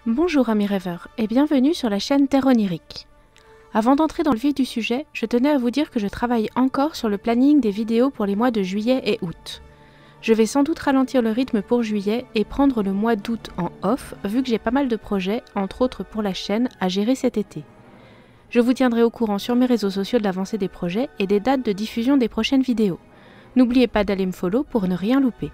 Bonjour amis rêveurs et bienvenue sur la chaîne Terre Onirique. Avant d'entrer dans le vif du sujet, je tenais à vous dire que je travaille encore sur le planning des vidéos pour les mois de juillet et août. Je vais sans doute ralentir le rythme pour juillet et prendre le mois d'août en off vu que j'ai pas mal de projets, entre autres pour la chaîne, à gérer cet été. Je vous tiendrai au courant sur mes réseaux sociaux de l'avancée des projets et des dates de diffusion des prochaines vidéos. N'oubliez pas d'aller me follow pour ne rien louper.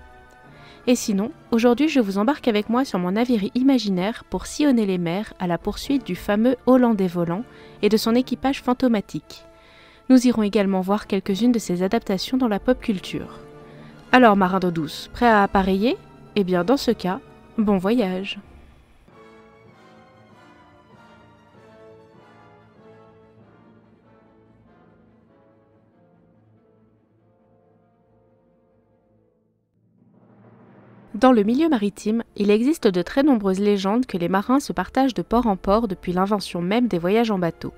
Et sinon, aujourd'hui je vous embarque avec moi sur mon navire imaginaire pour sillonner les mers à la poursuite du fameux Hollandais volant et de son équipage fantomatique. Nous irons également voir quelques-unes de ses adaptations dans la pop culture. Alors marin d'eau douce, prêt à appareiller? Eh bien dans ce cas, bon voyage! Dans le milieu maritime, il existe de très nombreuses légendes que les marins se partagent de port en port depuis l'invention même des voyages en bateau.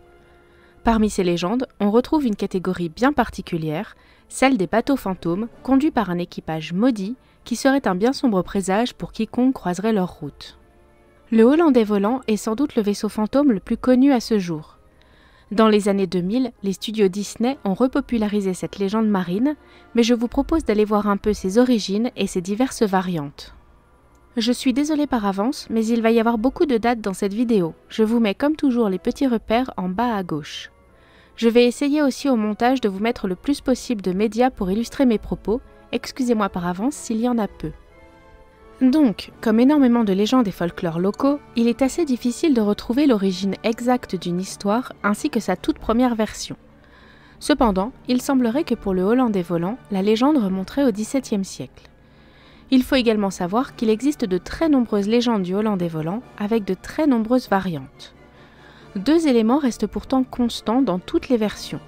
Parmi ces légendes, on retrouve une catégorie bien particulière, celle des bateaux fantômes conduits par un équipage maudit qui serait un bien sombre présage pour quiconque croiserait leur route. Le Hollandais volant est sans doute le vaisseau fantôme le plus connu à ce jour. Dans les années 2000, les studios Disney ont repopularisé cette légende marine, mais je vous propose d'aller voir un peu ses origines et ses diverses variantes. Je suis désolée par avance, mais il va y avoir beaucoup de dates dans cette vidéo. Je vous mets comme toujours les petits repères en bas à gauche. Je vais essayer aussi au montage de vous mettre le plus possible de médias pour illustrer mes propos, excusez-moi par avance s'il y en a peu. Donc, comme énormément de légendes et folklores locaux, il est assez difficile de retrouver l'origine exacte d'une histoire ainsi que sa toute première version. Cependant, il semblerait que pour le Hollandais volant, la légende remonterait au XVIIe siècle. Il faut également savoir qu'il existe de très nombreuses légendes du Hollandais volant avec de très nombreuses variantes. Deux éléments restent pourtant constants dans toutes les versions.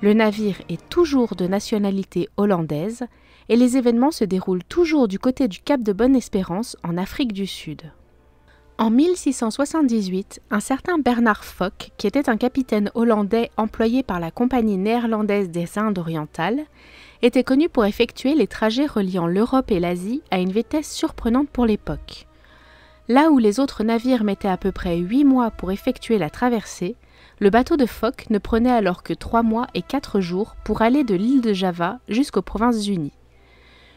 Le navire est toujours de nationalité hollandaise et les événements se déroulent toujours du côté du Cap de Bonne-Espérance en Afrique du Sud. En 1678, un certain Bernard Fock, qui était un capitaine hollandais employé par la Compagnie néerlandaise des Indes orientales, était connu pour effectuer les trajets reliant l'Europe et l'Asie à une vitesse surprenante pour l'époque. Là où les autres navires mettaient à peu près 8 mois pour effectuer la traversée, le bateau de Fock ne prenait alors que 3 mois et 4 jours pour aller de l'île de Java jusqu'aux Provinces-Unies.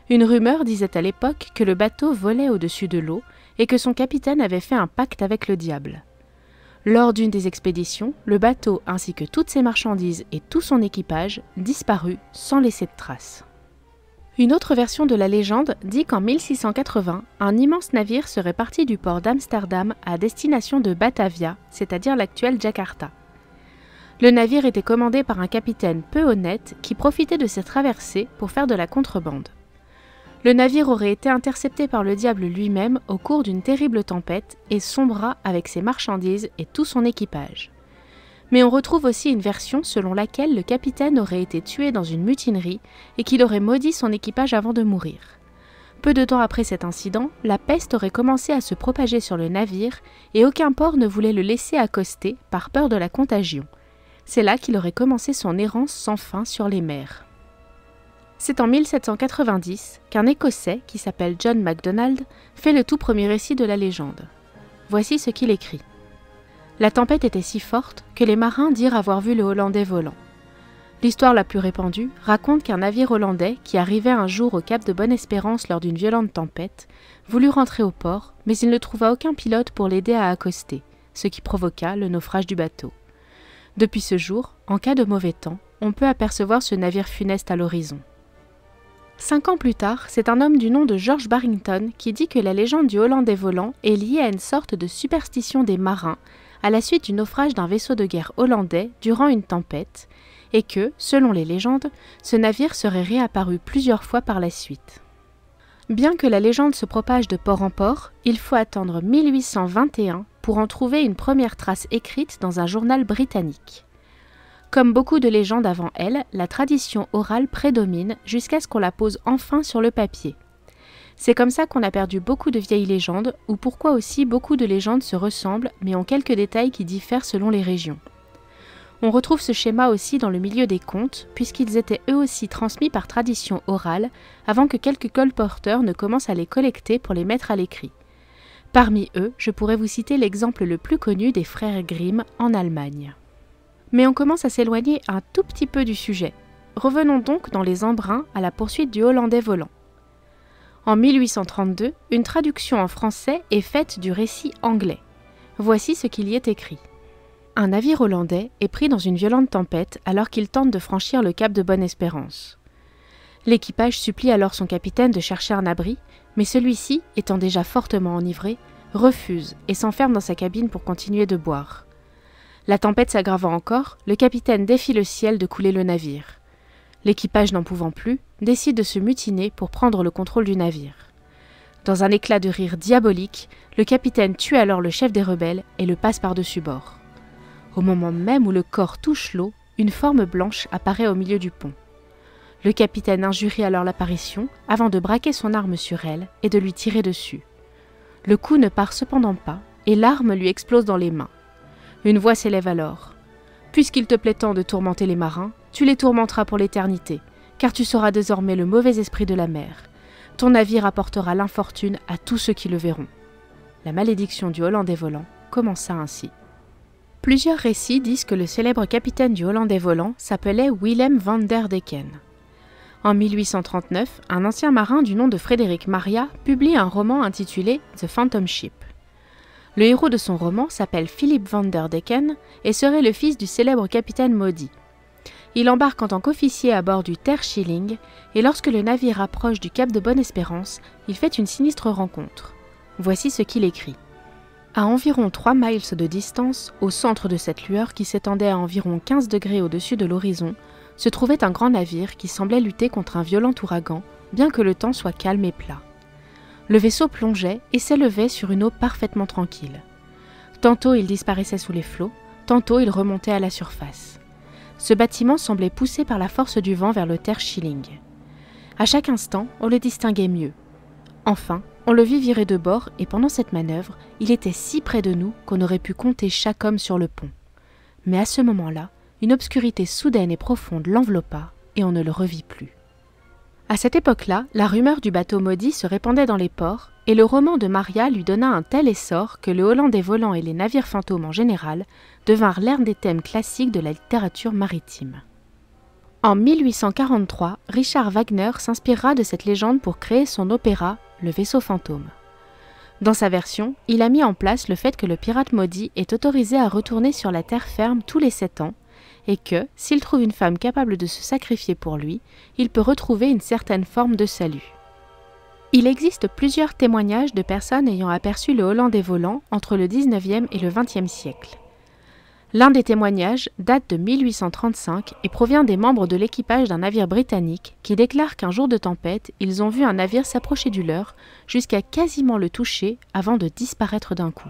Une rumeur disait à l'époque que le bateau volait au-dessus de l'eau et que son capitaine avait fait un pacte avec le diable. Lors d'une des expéditions, le bateau ainsi que toutes ses marchandises et tout son équipage disparut sans laisser de traces. Une autre version de la légende dit qu'en 1680, un immense navire serait parti du port d'Amsterdam à destination de Batavia, c'est-à-dire l'actuelle Jakarta. Le navire était commandé par un capitaine peu honnête qui profitait de cette traversée pour faire de la contrebande. Le navire aurait été intercepté par le diable lui-même au cours d'une terrible tempête et sombra avec ses marchandises et tout son équipage. Mais on retrouve aussi une version selon laquelle le capitaine aurait été tué dans une mutinerie et qu'il aurait maudit son équipage avant de mourir. Peu de temps après cet incident, la peste aurait commencé à se propager sur le navire et aucun port ne voulait le laisser accoster par peur de la contagion. C'est là qu'il aurait commencé son errance sans fin sur les mers. C'est en 1790 qu'un Écossais, qui s'appelle John MacDonald, fait le tout premier récit de la légende. Voici ce qu'il écrit. La tempête était si forte que les marins dirent avoir vu le Hollandais volant. L'histoire la plus répandue raconte qu'un navire hollandais, qui arrivait un jour au Cap de Bonne-Espérance lors d'une violente tempête, voulut rentrer au port, mais il ne trouva aucun pilote pour l'aider à accoster, ce qui provoqua le naufrage du bateau. Depuis ce jour, en cas de mauvais temps, on peut apercevoir ce navire funeste à l'horizon. 5 ans plus tard, c'est un homme du nom de George Barrington qui dit que la légende du Hollandais volant est liée à une sorte de superstition des marins à la suite du naufrage d'un vaisseau de guerre hollandais durant une tempête, et que, selon les légendes, ce navire serait réapparu plusieurs fois par la suite. Bien que la légende se propage de port en port, il faut attendre 1821 pour en trouver une première trace écrite dans un journal britannique. Comme beaucoup de légendes avant elle, la tradition orale prédomine jusqu'à ce qu'on la pose enfin sur le papier. C'est comme ça qu'on a perdu beaucoup de vieilles légendes, ou pourquoi aussi beaucoup de légendes se ressemblent mais ont quelques détails qui diffèrent selon les régions. On retrouve ce schéma aussi dans le milieu des contes, puisqu'ils étaient eux aussi transmis par tradition orale, avant que quelques colporteurs ne commencent à les collecter pour les mettre à l'écrit. Parmi eux, je pourrais vous citer l'exemple le plus connu des frères Grimm en Allemagne. Mais on commence à s'éloigner un tout petit peu du sujet. Revenons donc dans les embruns à la poursuite du Hollandais volant. En 1832, une traduction en français est faite du récit anglais. Voici ce qu'il y est écrit. Un navire hollandais est pris dans une violente tempête alors qu'il tente de franchir le cap de Bonne-Espérance. L'équipage supplie alors son capitaine de chercher un abri, mais celui-ci, étant déjà fortement enivré, refuse et s'enferme dans sa cabine pour continuer de boire. La tempête s'aggravant encore, le capitaine défie le ciel de couler le navire. L'équipage n'en pouvant plus, décide de se mutiner pour prendre le contrôle du navire. Dans un éclat de rire diabolique, le capitaine tue alors le chef des rebelles et le passe par-dessus bord. Au moment même où le corps touche l'eau, une forme blanche apparaît au milieu du pont. Le capitaine injurie alors l'apparition avant de braquer son arme sur elle et de lui tirer dessus. Le coup ne part cependant pas et l'arme lui explose dans les mains. Une voix s'élève alors. « Puisqu'il te plaît tant de tourmenter les marins, tu les tourmenteras pour l'éternité, car tu seras désormais le mauvais esprit de la mer. Ton navire apportera l'infortune à tous ceux qui le verront. » La malédiction du Hollandais volant commença ainsi. Plusieurs récits disent que le célèbre capitaine du Hollandais volant s'appelait Willem van der Decken. En 1839, un ancien marin du nom de Frédéric Maria publie un roman intitulé The Phantom Ship. Le héros de son roman s'appelle Philip van der Decken et serait le fils du célèbre capitaine maudit. Il embarque en tant qu'officier à bord du Ter Schilling et lorsque le navire approche du cap de Bonne-Espérance, il fait une sinistre rencontre. Voici ce qu'il écrit. À environ 3 miles de distance, au centre de cette lueur qui s'étendait à environ 15 degrés au-dessus de l'horizon, se trouvait un grand navire qui semblait lutter contre un violent ouragan, bien que le temps soit calme et plat. Le vaisseau plongeait et s'élevait sur une eau parfaitement tranquille. Tantôt il disparaissait sous les flots, tantôt il remontait à la surface. Ce bâtiment semblait poussé par la force du vent vers le Ter Schilling. À chaque instant, on le distinguait mieux. Enfin, on le vit virer de bord et pendant cette manœuvre, il était si près de nous qu'on aurait pu compter chaque homme sur le pont. Mais à ce moment-là, une obscurité soudaine et profonde l'enveloppa et on ne le revit plus. À cette époque-là, la rumeur du bateau maudit se répandait dans les ports et le roman de Maria lui donna un tel essor que le Hollandais volant et les navires fantômes en général devinrent l'un des thèmes classiques de la littérature maritime. En 1843, Richard Wagner s'inspirera de cette légende pour créer son opéra « Le vaisseau fantôme ». Dans sa version, il a mis en place le fait que le pirate maudit est autorisé à retourner sur la terre ferme tous les 7 ans et que, s'il trouve une femme capable de se sacrifier pour lui, il peut retrouver une certaine forme de salut. Il existe plusieurs témoignages de personnes ayant aperçu le Hollandais volant entre le 19e et le 20e siècle. L'un des témoignages date de 1835 et provient des membres de l'équipage d'un navire britannique qui déclarent qu'un jour de tempête, ils ont vu un navire s'approcher du leur jusqu'à quasiment le toucher avant de disparaître d'un coup.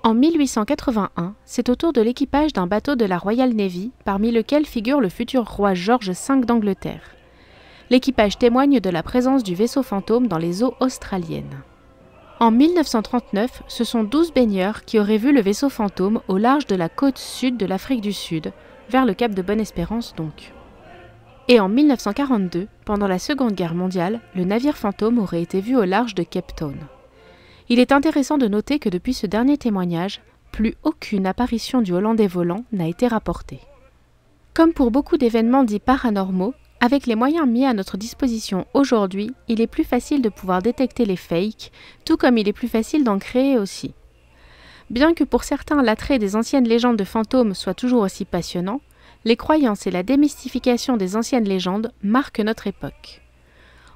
En 1881, c'est au tour de l'équipage d'un bateau de la Royal Navy, parmi lequel figure le futur roi George V d'Angleterre. L'équipage témoigne de la présence du vaisseau fantôme dans les eaux australiennes. En 1939, ce sont 12 baigneurs qui auraient vu le vaisseau fantôme au large de la côte sud de l'Afrique du Sud, vers le cap de Bonne-Espérance donc. Et en 1942, pendant la Seconde Guerre mondiale, le navire fantôme aurait été vu au large de Cape Town. Il est intéressant de noter que depuis ce dernier témoignage, plus aucune apparition du Hollandais volant n'a été rapportée. Comme pour beaucoup d'événements dits paranormaux, avec les moyens mis à notre disposition aujourd'hui, il est plus facile de pouvoir détecter les fakes, tout comme il est plus facile d'en créer aussi. Bien que pour certains l'attrait des anciennes légendes de fantômes soit toujours aussi passionnant, les croyances et la démystification des anciennes légendes marquent notre époque.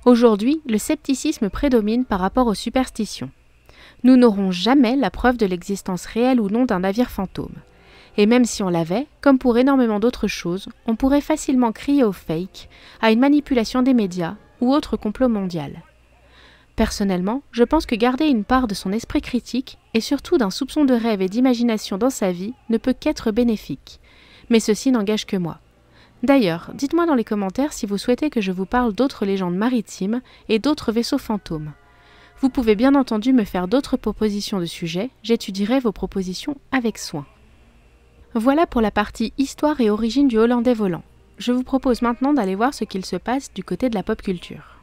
Aujourd'hui, le scepticisme prédomine par rapport aux superstitions. Nous n'aurons jamais la preuve de l'existence réelle ou non d'un navire fantôme. Et même si on l'avait, comme pour énormément d'autres choses, on pourrait facilement crier au fake, à une manipulation des médias ou autre complot mondial. Personnellement, je pense que garder une part de son esprit critique et surtout d'un soupçon de rêve et d'imagination dans sa vie ne peut qu'être bénéfique. Mais ceci n'engage que moi. D'ailleurs, dites-moi dans les commentaires si vous souhaitez que je vous parle d'autres légendes maritimes et d'autres vaisseaux fantômes. Vous pouvez bien entendu me faire d'autres propositions de sujets, j'étudierai vos propositions avec soin. Voilà pour la partie histoire et origine du Hollandais volant. Je vous propose maintenant d'aller voir ce qu'il se passe du côté de la pop culture.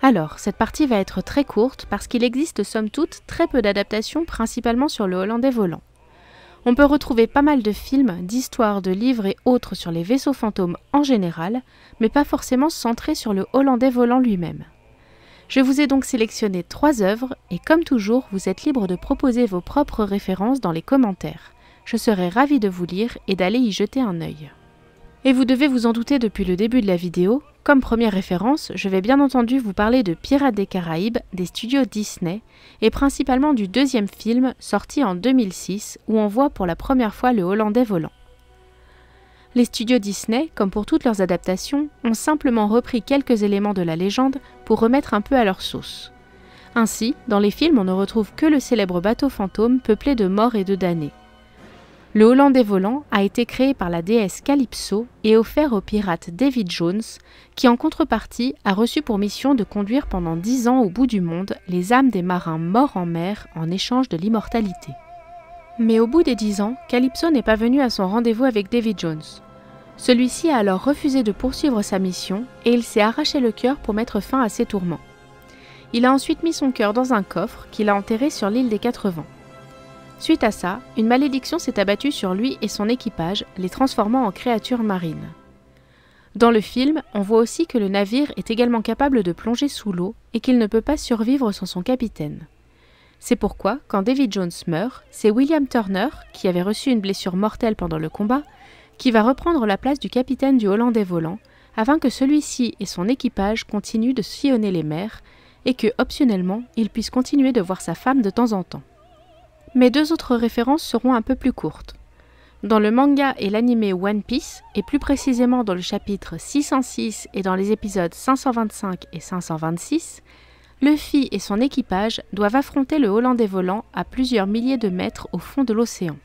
Alors, cette partie va être très courte parce qu'il existe somme toute très peu d'adaptations, principalement sur le Hollandais volant. On peut retrouver pas mal de films, d'histoires, de livres et autres sur les vaisseaux fantômes en général, mais pas forcément centrés sur le Hollandais volant lui-même. Je vous ai donc sélectionné 3 œuvres et comme toujours, vous êtes libre de proposer vos propres références dans les commentaires. Je serai ravie de vous lire et d'aller y jeter un œil. Et vous devez vous en douter depuis le début de la vidéo, comme première référence, je vais bien entendu vous parler de Pirates des Caraïbes des studios Disney et principalement du deuxième film sorti en 2006 où on voit pour la première fois le Hollandais volant. Les studios Disney, comme pour toutes leurs adaptations, ont simplement repris quelques éléments de la légende pour remettre un peu à leur sauce. Ainsi, dans les films, on ne retrouve que le célèbre bateau fantôme peuplé de morts et de damnés. Le Hollandais volant a été créé par la déesse Calypso et offert au pirate David Jones, qui en contrepartie a reçu pour mission de conduire pendant 10 ans au bout du monde les âmes des marins morts en mer en échange de l'immortalité. Mais au bout des 10 ans, Calypso n'est pas venu à son rendez-vous avec David Jones. Celui-ci a alors refusé de poursuivre sa mission et il s'est arraché le cœur pour mettre fin à ses tourments. Il a ensuite mis son cœur dans un coffre qu'il a enterré sur l'île des 4 Vents. Suite à ça, une malédiction s'est abattue sur lui et son équipage, les transformant en créatures marines. Dans le film, on voit aussi que le navire est également capable de plonger sous l'eau et qu'il ne peut pas survivre sans son capitaine. C'est pourquoi, quand David Jones meurt, c'est William Turner, qui avait reçu une blessure mortelle pendant le combat, qui va reprendre la place du capitaine du Hollandais volant, afin que celui-ci et son équipage continuent de sillonner les mers et que, optionnellement, il puisse continuer de voir sa femme de temps en temps. Mes 2 autres références seront un peu plus courtes. Dans le manga et l'anime One Piece, et plus précisément dans le chapitre 606 et dans les épisodes 525 et 526, Luffy et son équipage doivent affronter le Hollandais volant à plusieurs milliers de mètres au fond de l'océan.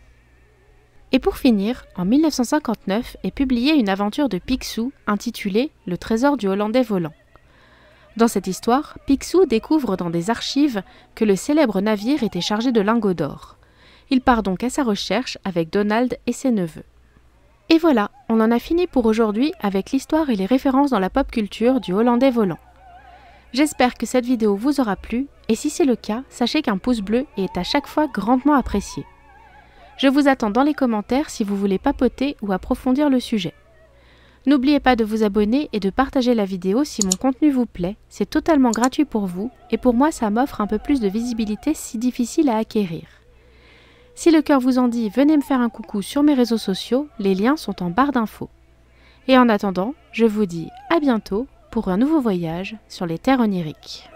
Et pour finir, en 1959 est publiée une aventure de Picsou intitulée « Le trésor du Hollandais volant ». Dans cette histoire, Picsou découvre dans des archives que le célèbre navire était chargé de lingots d'or. Il part donc à sa recherche avec Donald et ses neveux. Et voilà, on en a fini pour aujourd'hui avec l'histoire et les références dans la pop culture du Hollandais volant. J'espère que cette vidéo vous aura plu et si c'est le cas, sachez qu'un pouce bleu est à chaque fois grandement apprécié. Je vous attends dans les commentaires si vous voulez papoter ou approfondir le sujet. N'oubliez pas de vous abonner et de partager la vidéo si mon contenu vous plaît, c'est totalement gratuit pour vous et pour moi ça m'offre un peu plus de visibilité si difficile à acquérir. Si le cœur vous en dit, venez me faire un coucou sur mes réseaux sociaux, les liens sont en barre d'infos. Et en attendant, je vous dis à bientôt pour un nouveau voyage sur les terres oniriques.